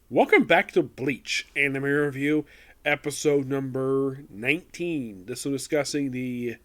Welcome back to Bleach Anime Review, episode number 19. This was discussing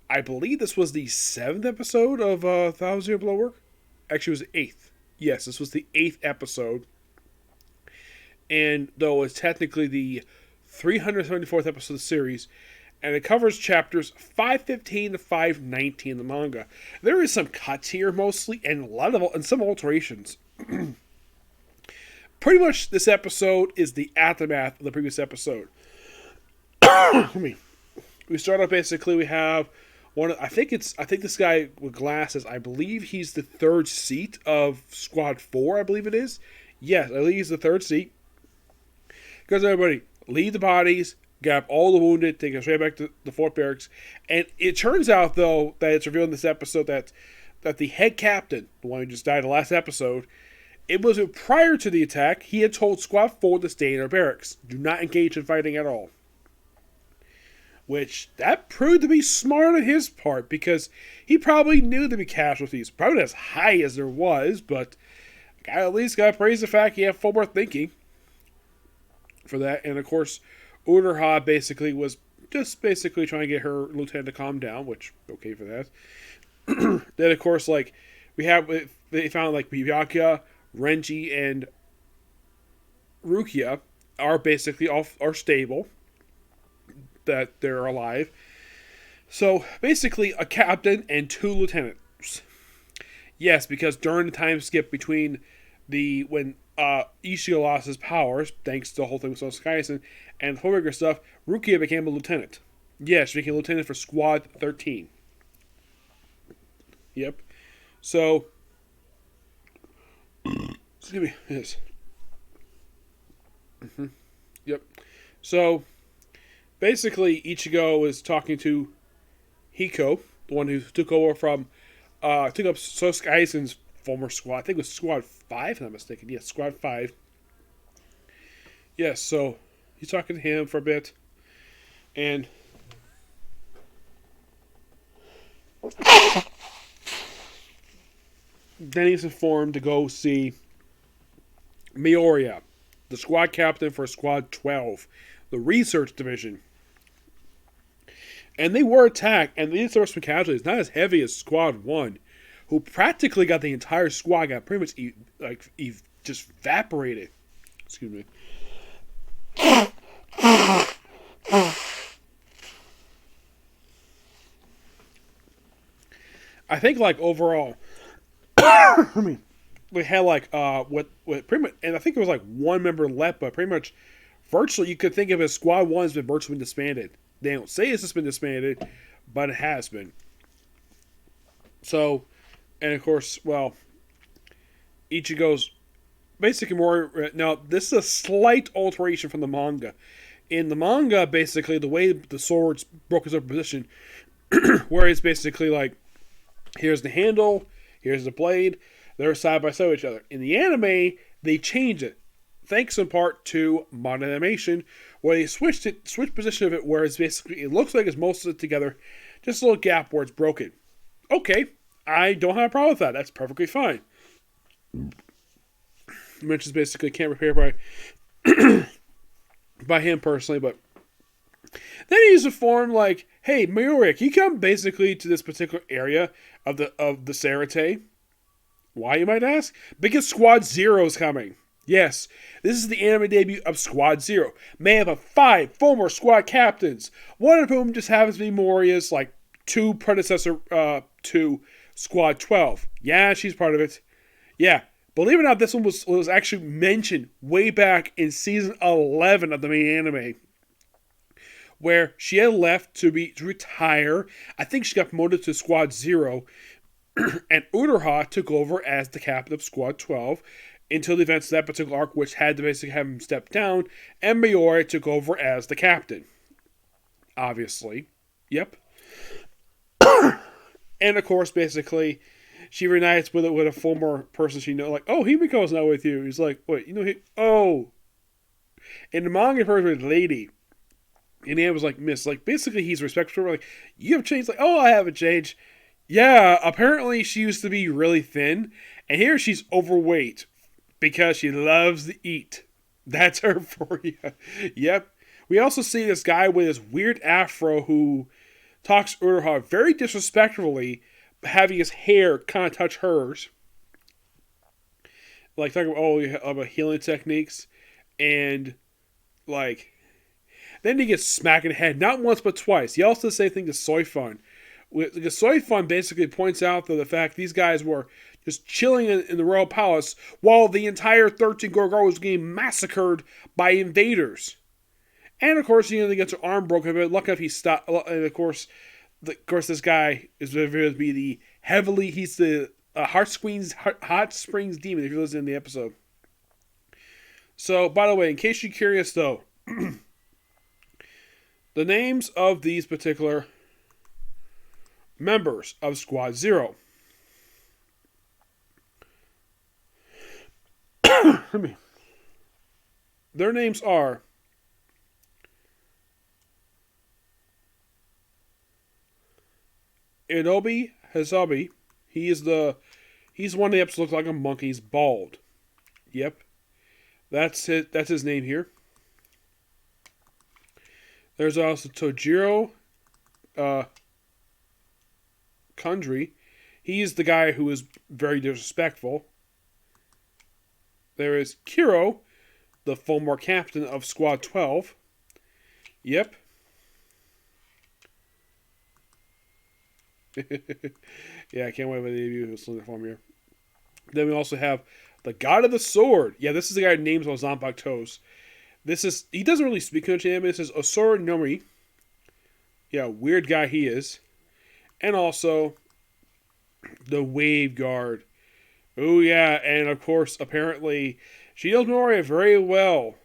I believe this was the 7th episode of Thousand Year Blood Work. Actually, it was the 8th. Yes, this was the 8th episode. And though it's technically the 374th episode of the series, and it covers chapters 515 to 519 in the manga. There is some cuts here mostly, and some alterations. Pretty much, this episode is the aftermath of the previous episode. We start off basically. We have I think this guy with glasses. I believe he's the third seat of Squad 4. I believe it is. Yes, I believe he's the third seat. Because everybody leave the bodies, grab all the wounded, take them straight back to the Fort Barracks. And it turns out though that it's revealed in this episode that the head captain, the one who just died in the last episode. It was prior to the attack, he had told Squad 4 to stay in their barracks. Do not engage in fighting at all. Which, that proved to be smart on his part, because he probably knew there'd be casualties. Probably not as high as there was, but I at least got to praise the fact he had forward thinking for that. And of course, Unoha basically was just basically trying to get her lieutenant to calm down, which, okay for that. Then of course, they found Byakuya, Renji, and Rukia are basically are stable, that they're alive. So basically a captain and 2 lieutenants. Yes, because during the time skip between when Ishio lost his powers, thanks to the whole thing with Sosuke and Homemaker stuff, Rukia became a lieutenant. Yes, she became a lieutenant for Squad 13. Yep. So excuse me. Yes. Yep. So, basically, Ichigo is talking to Hiko, the one who took over took up Sosuke Aizen's former squad. I think it was Squad 5, if I'm not mistaken. Yes, Squad 5. Yes, so he's talking to him for a bit. And then he's informed to go see Mioriya, the squad captain for Squad 12, the research division. And they were attacked, and they did some casualties, not as heavy as Squad 1, who practically got the entire squad, got pretty much just evaporated. Excuse me. I think, overall, I mean, we had with pretty much, and I think there was one member left, but pretty much virtually you could think of as Squad 1 has been virtually disbanded. They don't say it's just been disbanded, but it has been. So, and of course, Ichigo's basically more. Now, this is a slight alteration from the manga. In the manga, basically, the way the swords broke his position, where it's basically here's the handle, here's the blade, they're side by side with each other. In the anime, they changed it, thanks in part to modern animation, where they switched position of it, where it's basically, it looks like it's most of it together, just a little gap where it's broken. Okay, I don't have a problem with that. That's perfectly fine. Mentions basically can't repair by him personally, but then he's informed hey, Mioriya, can you come basically to this particular area of the Sarate? Why, you might ask? Because Squad 0 is coming. Yes, this is the anime debut of Squad 0, made up of 5 former squad captains, one of whom just happens to be Moriya's 2 predecessor to Squad 12. Yeah, she's part of it. Yeah, believe it or not, this one was actually mentioned way back in season 11 of the main anime, where she had left to retire. I think she got promoted to Squad 0, and Unoha took over as the captain of Squad 12 until the events of that particular arc, which had to basically have him step down, and Mioriya took over as the captain. Obviously. Yep. And of course, basically, she reunites with a former person she knows, oh, Himiko's not with you. He's like, wait, oh. In the manga, her was lady. And Anne was miss. Basically, he's respectful. You have changed. Oh, I haven't changed. Yeah, apparently she used to be really thin. And here she's overweight. because she loves to eat. That's her for you. Yep. We also see this guy with his weird afro who talks to Uruha very disrespectfully, having his hair kind of touch hers. Like, talking about healing techniques. And, like, then he gets smacked in the head, not once but twice. He also does the same thing to Soifun. Because Soifun basically points out the fact these guys were just chilling in the royal palace while the entire 13 Gorgar was getting massacred by invaders. And of course, he gets an arm broken, but lucky if he stopped. And of course, this guy is revealed to be he's the Hot Springs demon, if you listen in the episode. So, by the way, in case you're curious though, the names of these particular members of Squad Zero. Their names are Inobi Hasabi. He's one of the episodes looks like a monkey. He's bald. Yep. That's his name here. There's also Tojiro Kundry. He's the guy who is very disrespectful. There is Kiro, the former captain of Squad 12. Yep. Yeah, I can't wait for any of you who's listening for me here. Then we also have the God of the Sword. Yeah, this is the guy who names all Zanpakuto's toes. He doesn't really speak much anime. This is Osoro Nomi. Yeah, weird guy he is. And also the Wave Guard. Oh yeah, and of course, apparently, she knows Minoria very well.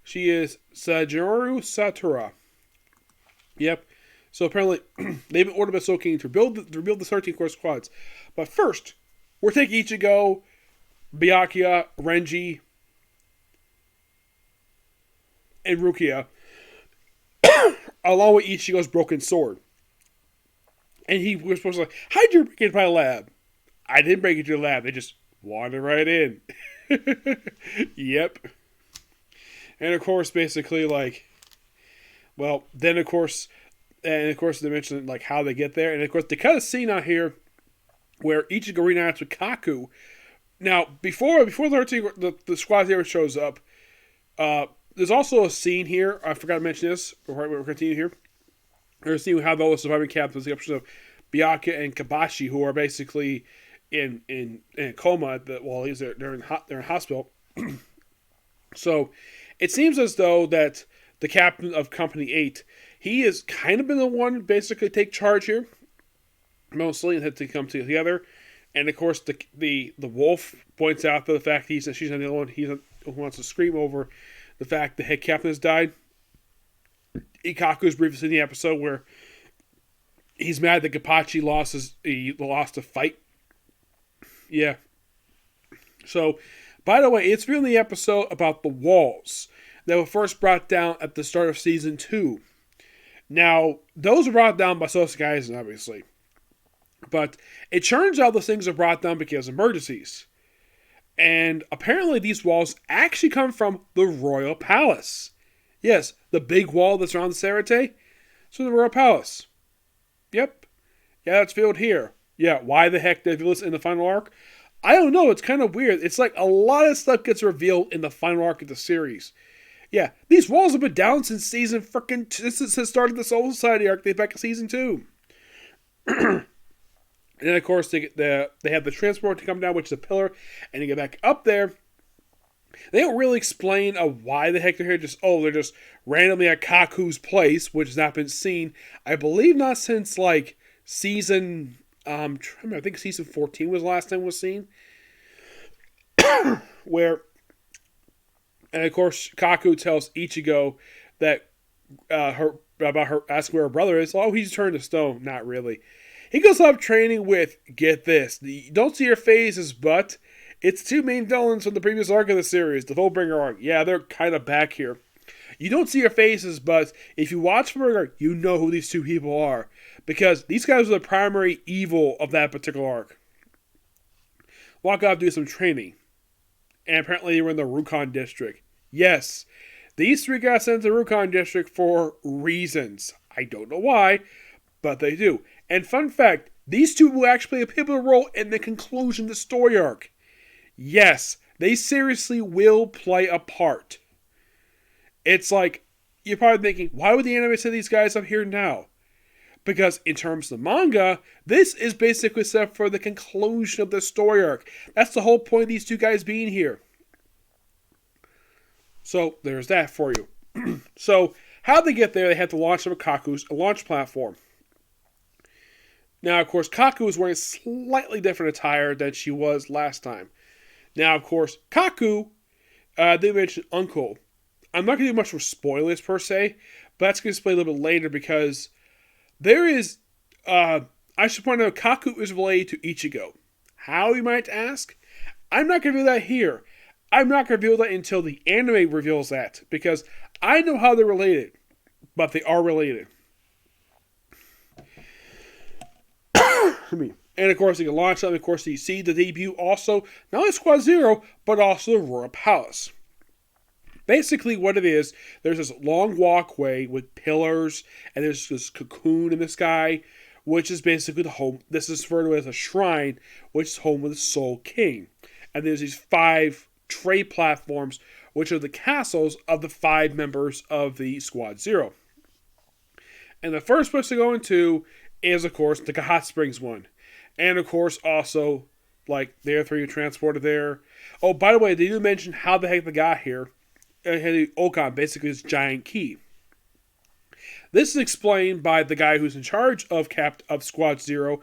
She is Sajinoru Satura. Yep. So apparently, they've been ordered by Soul King to rebuild the 13 core squads. But first, we're taking Ichigo, Byakuya, Renji, and Rukia, along with Ichigo's broken sword. And he was supposed to how'd you break into my lab? I didn't break into your lab. They just wandered right in. Yep. And of course, basically, then of course they mentioned how they get there, and of course they cut a scene out here where Ichigo reunites with Kaku. Now, before the squad ever shows up, there's also a scene here. I forgot to mention this before we continue here. There's a scene with how all the surviving captains, the option of Byakuya and Kabashi, who are basically in a coma while they're in hospital. So it seems as though that the captain of Company 8, he has kind of been the one to basically take charge here, mostly, and had to come together. And of course, the wolf points out the fact she's not the only one who wants to scream over the fact the head captain has died. Ikaku's briefly in the episode where he's mad that Kapachi lost a fight. Yeah. So, by the way, it's really the episode about the walls that were first brought down at the start of Season 2. Now, those were brought down by Sosuke Aizen, obviously. But it turns out those things are brought down because of emergencies. And apparently these walls actually come from the Royal Palace. Yes, the big wall that's around the Sarate. It's from the Royal Palace. Yep. Yeah, it's filled here. Yeah, why the heck did this in the final arc? I don't know, it's kind of weird. It's like a lot of stuff gets revealed in the final arc of the series. Yeah, these walls have been down since season since started the Soul Society arc. They back in season 2. And then, of course, they have the transport to come down, which is a pillar, and you get back up there. They don't really explain why the heck they're here. They're just randomly at Kaku's place, which has not been seen. I believe not since season. I think season 14 was the last time it was seen. Where, and of course, Kaku tells Ichigo that about her asking where her brother is. Oh, he's turned to stone. Not really. He goes up training with, get this, you don't see your phases, but it's two main villains from the previous arc of the series, the Fullbringer arc. Yeah, they're kind of back here. You don't see your faces, but if you watch Fullbringer, you know who these two people are. Because these guys are the primary evil of that particular arc. Walk out to do some training. And apparently they were in the Rukon district. Yes, these three got sent to the Rukon district for reasons. I don't know why, but they do. And fun fact, these two will actually play a pivotal role in the conclusion of the story arc. Yes, they seriously will play a part. It's like, you're probably thinking, why would the anime set these guys up here now? Because in terms of the manga, this is basically set for the conclusion of the story arc. That's the whole point of these two guys being here. So, there's that for you. So, how they get there, they had to launch some of Kaku's launch platform. Now, of course, Kaku is wearing slightly different attire than she was last time. Now, of course, Kaku, they mentioned Uncle. I'm not going to do much for spoilers per se, but that's going to explain a little bit later because there is, I should point out, Kaku is related to Ichigo. How, you might ask? I'm not going to do that here. I'm not going to reveal that until the anime reveals that, because I know how they're related, but they are related. And of course, you can launch them. Of course, you see the debut also, not only Squad Zero, but also the Royal Palace. Basically, what it is, there's this long walkway with pillars, and there's this cocoon in the sky, which is basically the home. This is referred to as a shrine, which is home of the Soul King. And there's these 5 trade platforms, which are the castles of the 5 members of the Squad Zero. And the first place to go into is, of course, the Hot Springs one. And, of course, also, like, their 3 transported there. Oh, by the way, they do mention how the heck they got here. Okan, basically, this giant key. This is explained by the guy who's in charge of Squad Zero.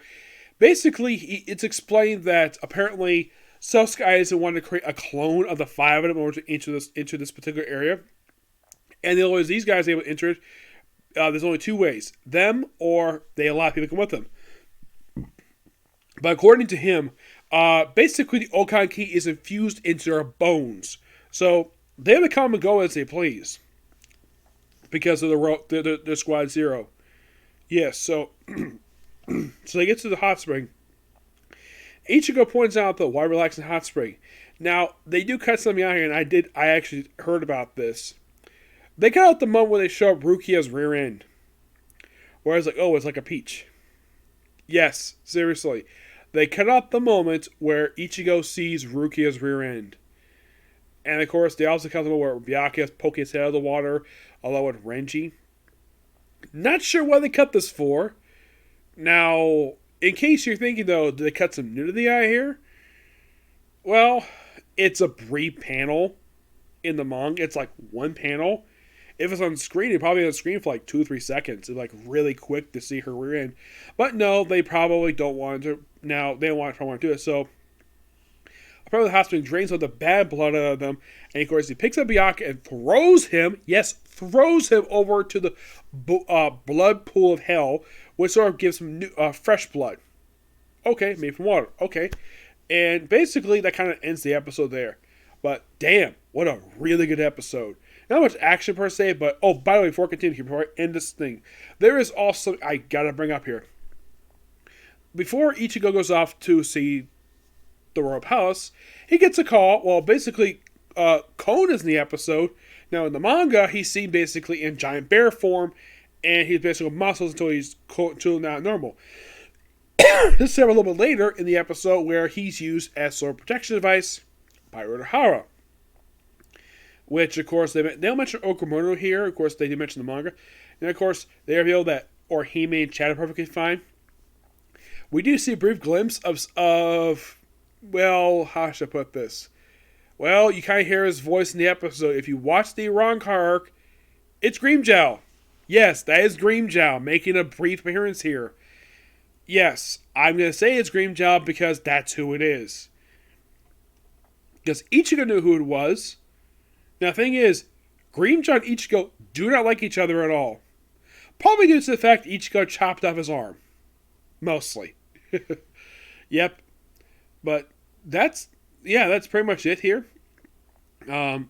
Basically, it's explained that apparently Sasuke doesn't want to create a clone of the 5 of them in order to enter this particular area. And the only way these guys are able to enter it, there's only 2 ways. Them, or they allow people to come with them. But according to him, basically the Okan key is infused into their bones. So they have to come and go as they please. Because of the Squad Zero. Yes, so so they get to the hot spring. Ichigo points out though, why relax in hot spring? Now, they do cut something out here, and I actually heard about this. They cut out the moment where they show up Rukia's rear end. Where it's like, oh, it's like a peach. Yes, seriously. They cut out the moment where Ichigo sees Rukia's rear end. And of course, they also cut the moment where Byakuya is poking his head out of the water, along with Renji. Not sure why they cut this for. Now, in case you're thinking though, did they cut some nudity out here? Well, it's a brief panel in the manga. It's like 1 panel. If it's on screen, it'd probably be on screen for like 2 or 3 seconds. It's like really quick to see her rear end. But no, they probably don't want to. Now, they don't probably want to do it. So, apparently the hot spring drains all the bad blood out of them. And of course, he picks up Byakuya and throws him over to the blood pool of hell, which sort of gives him fresh blood. Okay, made from water. Okay. And basically, that kind of ends the episode there. But damn, what a really good episode. Not much action per se, but oh, by the way, before I end this thing, there is also, I gotta bring up here. Before Ichigo goes off to see the Royal Palace, he gets a call. Well, basically, Kon is in the episode. Now, in the manga, he's seen basically in giant bear form, and he's basically muscles until not normal. This is a little bit later in the episode where he's used as sort of protection device by Urahara. Which, of course, they don't mention Okamoto here. Of course, they do mention the manga. And, of course, they reveal that Orihime and Chad are perfectly fine. We do see a brief glimpse of well, how should I put this? Well, you kind of hear his voice in the episode. If you watch the Iran arc, it's Grimmjow. Yes, that is Grimmjow making a brief appearance here. Yes, I'm going to say it's Grimmjow because that's who it is. Because Ichigo knew who it was. Now, the thing is, Grimmjow and Ichigo do not like each other at all. Probably due to the fact Ichigo chopped off his arm. Mostly. Yep. But that's pretty much it here. In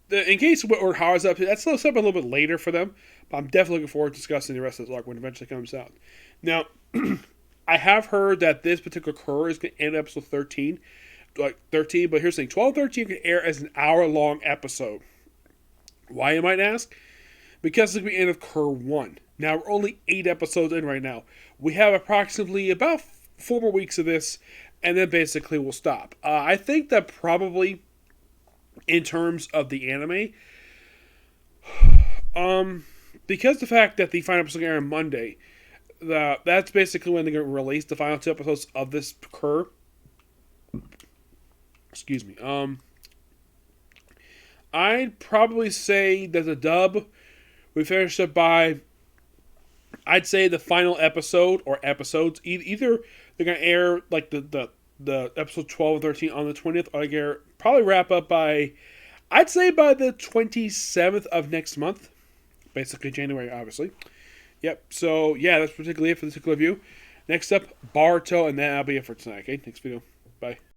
case what Urahara's up to, that's still something a little bit later for them. But I'm definitely looking forward to discussing the rest of this arc when it eventually comes out. Now, I have heard that this particular cour is going to end episode 13. like 13, but here's the thing: 12, 13 can air as an hour-long episode. Why, you might ask? Because it's going to be end of Cour 1. Now, we're only 8 episodes in right now. We have approximately about 4 more weeks of this, and then basically we'll stop. I think that probably, in terms of the anime, because the fact that the final episode will air on Monday, that's basically when they're going to release the final 2 episodes of this Cour. Excuse me. I'd probably say that the dub we finished up by, I'd say the final episode or episodes. Either they're going to air like the episode 12 or 13 on the 20th, or they're probably wrap up by, I'd say by the 27th of next month. Basically January, obviously. Yep, so yeah, that's particularly it for this particular review. Next up, Baruto, and that'll be it for tonight. Okay, next video. Bye.